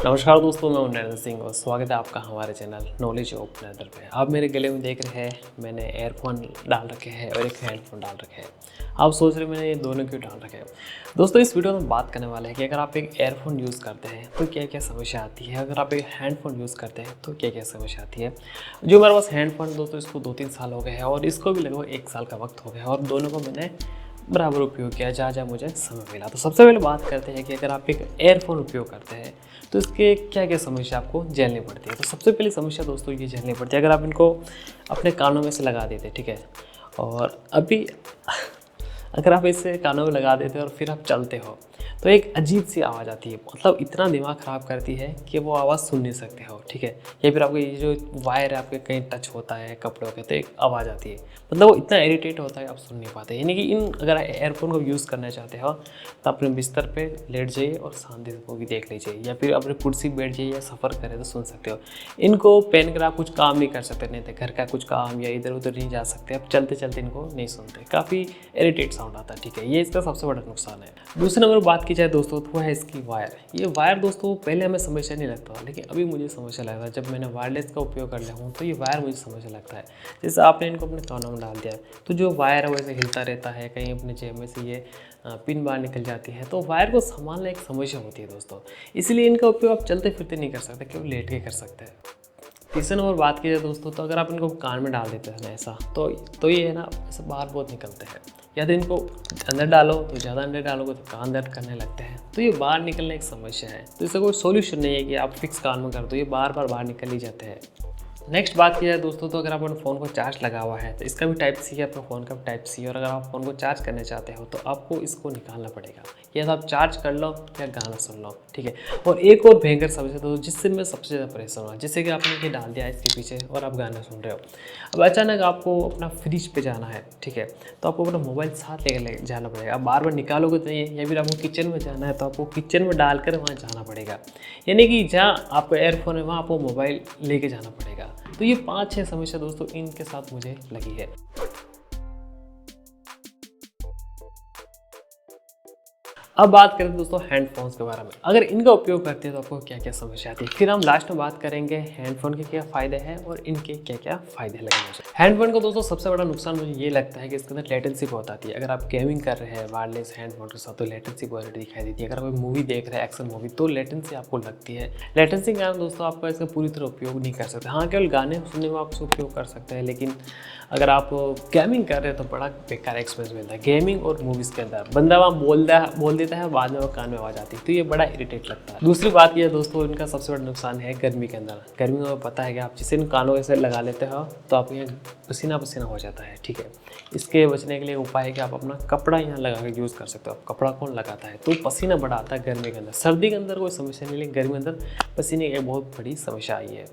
नमस्कार दोस्तों, मैं हूं नरेंद्र सिंह और स्वागत है आपका हमारे चैनल नॉलेज ऑफ नरेंद्र पे। आप मेरे गले में देख रहे हैं मैंने एयरफोन डाल रखे हैं और एक हेडफोन डाल रखे हैं। आप सोच रहे हैं मैंने ये दोनों क्यों डाल रखे हैं। दोस्तों, इस वीडियो में बात करने वाले हैं कि अगर आप एक एयरफोन यूज़ करते हैं तो क्या क्या समस्या आती है, अगर आप एक हैंडफोन यूज़ करते हैं तो क्या क्या समस्या आती है। जो मेरे पास हैंडफोन दोस्तों, इसको 2-3 साल हो गए हैं और इसको भी लगभग 1 साल का वक्त हो गया और दोनों को मैंने बराबर उपयोग किया जहाँ जहाँ मुझे समय मिला। तो सबसे पहले बात करते हैं कि अगर आप एक एयरफोन उपयोग करते हैं तो इसके क्या क्या समस्या आपको झेलनी पड़ती है। तो सबसे पहली समस्या दोस्तों ये झेलनी पड़ती है, अगर आप इनको अपने कानों में से लगा देते, ठीक है, और अभी अगर आप इसे कानों में लगा देते हो और फिर आप चलते हो तो एक अजीब सी आवाज़ आती है, मतलब इतना दिमाग ख़राब करती है कि वो आवाज़ सुन नहीं सकते हो, ठीक है। या फिर आपको ये जो वायर है आपके कहीं टच होता है कपड़ों के तो एक आवाज़ आती है, मतलब वो इतना इरिटेट होता है आप सुन नहीं पाते। यानी कि इन अगर एयरफोन को यूज़ करना चाहते हो तो अपने बिस्तर पे लेट जाइए और शांति से मूवी देख लीजिए, या फिर अपने कुर्सी बैठ जाइए या सफ़र करें तो सुन सकते हो। इनको पहन कर आप कुछ काम नहीं कर सकते, नहीं तो घर का कुछ काम या इधर उधर नहीं जा सकते, आप चलते चलते इनको नहीं सुनते, काफ़ी इरिटेट साउंड आता है, ठीक है। ये इसका सबसे बड़ा नुकसान है। दूसरे नंबर बात की जाए दोस्तों तो वो है इसकी वायर। ये वायर दोस्तों पहले हमें समस्या नहीं लगता, लेकिन अभी मुझे समस्या लगता है। जब मैंने वायरलेस का उपयोग कर लिया हूँ तो ये वायर मुझे समस्या लगता है। जैसे आपने इनको अपने कानों में डाल दिया तो जो वायर है वैसे हिलता रहता है, कहीं अपने जेब में से ये पिन बाहर निकल जाती है, तो वायर को संभालना एक समस्या होती है दोस्तों। इसलिए इनका उपयोग आप चलते फिरते नहीं कर सकते, केवल लेट के कर सकते हैं। तीसरे नंबर बात की जाए दोस्तों तो अगर आप इनको कान में डाल देते हैं ना ऐसा तो ये है ना ऐसे बाहर बहुत निकलते हैं। या तो इनको अंदर डालो तो ज़्यादा अंदर डालोगे तो कान दर्द करने लगते हैं, तो ये बाहर निकलने एक समस्या है। तो इसका कोई सोल्यूशन नहीं है कि आप फिक्स कान में कर दो, ये बार बार बाहर निकल ही जाते हैं। नेक्स्ट बात की जाए दोस्तों तो अगर आप अपने फ़ोन को चार्ज लगा हुआ है तो इसका भी टाइप सी है, अपने फ़ोन का भी टाइप सी है, और अगर आप फ़ोन को चार्ज करना चाहते हो तो आपको इसको निकालना पड़ेगा, या तो आप चार्ज कर लो या गाना सुन लो, ठीक है। और एक और भयंकर समस्या तो जिससे मैं सबसे ज़्यादा परेशान हुआ, जैसे कि आपने ये डाल दिया इसके पीछे और आप गाना सुन रहे हो, अब अचानक आपको अपना फ्रिज पे जाना है, ठीक है, तो आपको अपना मोबाइल साथ लेकर जाना पड़ेगा। आप बार बार निकालोगे तो ये, या फिर आपको किचन में जाना है तो आपको किचन में डालकर वहाँ जाना पड़ेगा, यानी कि जहाँ आपका एयरफोन है वहाँ आपको मोबाइल लेके जाना पड़ेगा। तो ये 5-6 समस्या दोस्तों इनके साथ मुझे लगी है। अब बात करें दोस्तों हैंडफोन्स के बारे में, अगर इनका उपयोग करते हैं तो आपको क्या क्या समस्या आती है। फिर हम लास्ट में बात करेंगे हैंडफोन के क्या फ़ायदे हैं और इनके क्या क्या फ़ायदे लगे मुझे। हैंडफोन को दोस्तों सबसे बड़ा नुकसान मुझे ये लगता है कि इसके अंदर लेटेंसी बहुत आती है। अगर आप गेमिंग कर रहे हैं वायरलेस हैंडफोन के साथ तो लेटेंसी बहुत दिखाई देती है। अगर आप मूवी देख रहे हैं एक्शन मूवी तो लेटेंसी आपको लगती है। लेटेंसी के कारण दोस्तों आपका इसका पूरी तरह उपयोग नहीं कर सकते। हाँ, केवल गाने सुनने में आप इसका उपयोग कर सकते हैं, लेकिन अगर आप गेमिंग कर रहे हैं तो बड़ा बेकार एक्सपीरियंस मिलता है। गेमिंग और मूवीज़ के अंदर बंदा वहाँ बोल देता है, बाद में वो कान में आवाज़ आती है, तो ये बड़ा इरिटेट लगता है। दूसरी बात ये दोस्तों, इनका सबसे बड़ा नुकसान है गर्मी के अंदर। गर्मी में पता है कि आप जिसे इन कानों से लगा लेते हो तो आप यहाँ पसीना पसीना हो जाता है, ठीक है। इसके बचने के लिए उपाय है कि आप अपना कपड़ा यहाँ लगा कर यूज़ कर सकते हो। आप कपड़ा कौन लगाता है, तो पसीना बड़ा आता है गर्मी के अंदर। सर्दी के अंदर कोई समस्या नहीं, लेकिन गर्मी के अंदर पसीने की एक बहुत बड़ी समस्या आई है।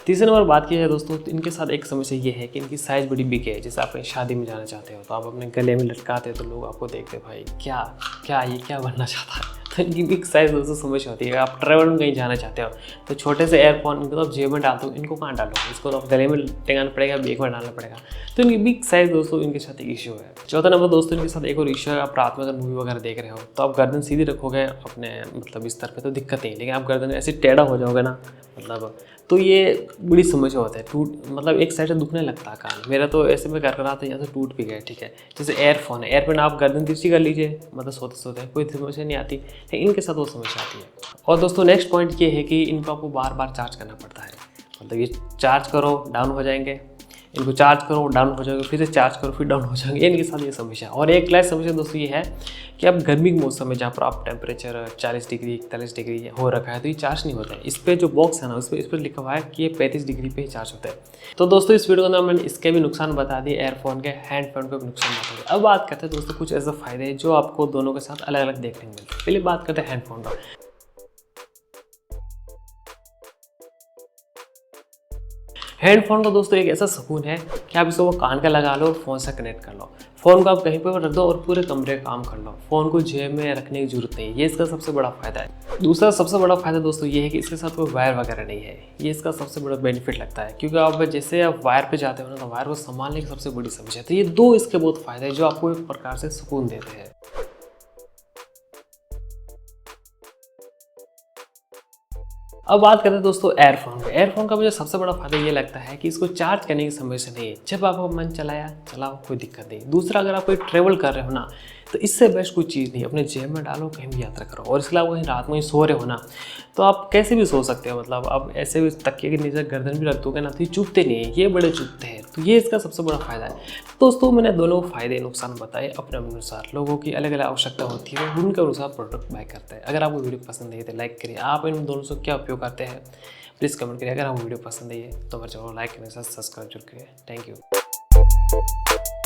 तीसरे नंबर बात की जाए दोस्तों तो इनके साथ एक समस्या ये है कि इनकी साइज़ बड़ी बिग है। जैसे आप शादी में जाना चाहते हो तो आप अपने गले में लटकाते हो तो लोग आपको देखते हैं, भाई ये क्या बनना चाहता है। तो इनकी बिग साइज़ दोस्तों समस्या होती है। आप ट्रैवल में कहीं जाना चाहते हो तो छोटे से एयरफोन इनको तो आप जेब में डालते हो, इनको कहाँ डालो, इसको तो आप गले में टंगाना पड़ेगा, बैग में डालना पड़ेगा। तो इनकी बिग साइज़ दोस्तों इनके साथ एक इशू है। चौथा नंबर दोस्तों इनके साथ एक और इशू है, आप रात में अगर मूवी वगैरह देख रहे हो तो आप गर्दन सीधी रखोगे अपने मतलब बिस्तर पे तो दिक्कत नहीं, लेकिन आप गर्दन ऐसे टेढ़ा हो जाओगे ना, मतलब तो ये बड़ी समस्या होता है। मतलब एक साइड से दुखने लगता है कान। मेरा तो ऐसे में कर रहा था, यहाँ से टूट भी गया, ठीक है। जैसे एयरफोन है, एयरफोन आप गर्दन तिरछी कर लीजिए, मतलब सोते सोते कोई समस्या नहीं आती, लेकिन इनके साथ वो समस्या आती है। और दोस्तों नेक्स्ट पॉइंट ये है कि इनको आपको बार बार चार्ज करना पड़ता है। मतलब ये चार्ज करो डाउन हो जाएंगे, इनको चार्ज करो डाउन हो जाएंगे, फिर से चार्ज करो फिर डाउन हो जाएंगे, इनके साथ ये समस्या। और एक लास्ट समस्या दोस्तों ये है कि अब गर्मी के मौसम में जहाँ पर आप टेम्परेचर 40 डिग्री 41 डिग्री हो रखा है तो ये चार्ज नहीं होता है। इस पर जो बॉक्स है ना इस पर लिखा हुआ है कि ये 35 डिग्री पे ही चार्ज होता है। तो दोस्तों इस वीडियो के अंदर मैंने इसके भी नुकसान बता दिए, एयरफोन के हैंडफोन के भी नुकसान बता दिए। अब बात करते हैं दोस्तों कुछ ऐसे फायदे हैं जो आपको दोनों के साथ अलग अलग देखने को मिलते हैं। पहले बात करते हैं हैंडफोन का। हेडफोन का दोस्तों एक ऐसा सुकून है कि आप इसको कान का लगा लो और फ़ोन से कनेक्ट कर लो। फ़ोन को आप कहीं पर रख दो और पूरे कमरे का काम कर लो। फ़ोन को जेब में रखने की जरूरत नहीं है, ये इसका सबसे बड़ा फ़ायदा है। दूसरा सबसे बड़ा फ़ायदा दोस्तों ये है कि इसके साथ कोई वायर वगैरह नहीं है, ये इसका सबसे बड़ा बेनिफिट लगता है। क्योंकि आप जैसे आप वायर पे जाते हो ना तो वायर को संभालने की सबसे बड़ी समस्या है। तो ये दो इसके बहुत फ़ायदे हैं जो आपको एक प्रकार से सुकून देते हैं। अब बात करते हैं दोस्तों एयरफोन का। एयरफोन का मुझे सबसे बड़ा फायदा ये लगता है कि इसको चार्ज करने की समस्या नहीं है। जब आपका मन चलाया चलाओ, कोई दिक्कत नहीं। दूसरा, अगर आप कोई ट्रेवल कर रहे हो ना, तो इससे बेस्ट कोई चीज़ नहीं। अपने जेब में डालो, कहीं भी यात्रा करो। और इसके अलावा कहीं रात में ही सो रहे हो ना, तो आप कैसे भी सो सकते हो। मतलब आप ऐसे भी तकिए के नीचे गर्दन भी रख दोगे ना, तो ये चुभते नहीं है, ये बड़े चुभते हैं। तो ये इसका सबसे बड़ा फायदा है। दोस्तों मैंने दोनों फायदे नुकसान बताए अपने अनुसार। लोगों की अलग अलग आवश्यकता होती है, उनके अनुसार प्रोडक्ट बाय करते हैं। अगर आपको वीडियो पसंद है तो लाइक करिए। आप इन दोनों से क्या उपयोग करते हैं प्लीज़ कमेंट करिए। अगर आपको वीडियो पसंद है तो हमारे चैनल को लाइक करें, सब्सक्राइब जरूर करिए। Thank you.